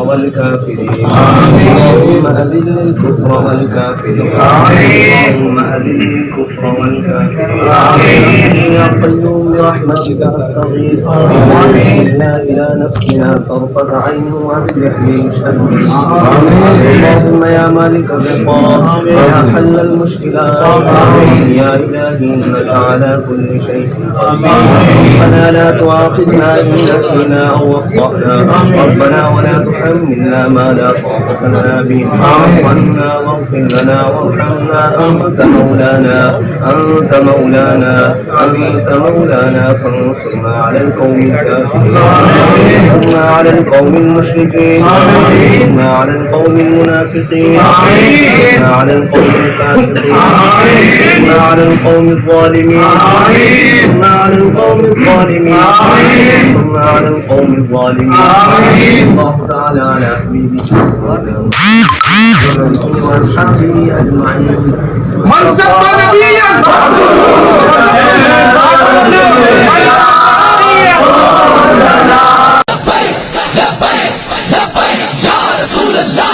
والكافرين اللهم أذل الكفر والكافرين اللهم أذل الكفر والكافرين يا قيوم برحمتك أستغيث إنا إلى نفسنا طرفة عين وأصلح لي شأني اللهم يا مالك الرضا يا حل المشكلات يا إلهي إنك على كل شيء قدير ربنا لا تؤاخذنا إن نسينا أو أخطأنا ربنا ولا تحملنا ما لا طاقة لنا به واعف عنا واغفر لنا وارحمنا أنت مولانا فانصرنا على القوم الكافرين انصرنا على القوم المشركين انصرنا على القوم المنافقين انصرنا على القوم الفاسقين انصرنا على القوم الظالمين انصرنا على القوم الظالمين انصرنا على القوم الظالمين الله تعالى على حبيبه واصحابه اجمعين من سب نبيا لبيك لبيك يا رسول الله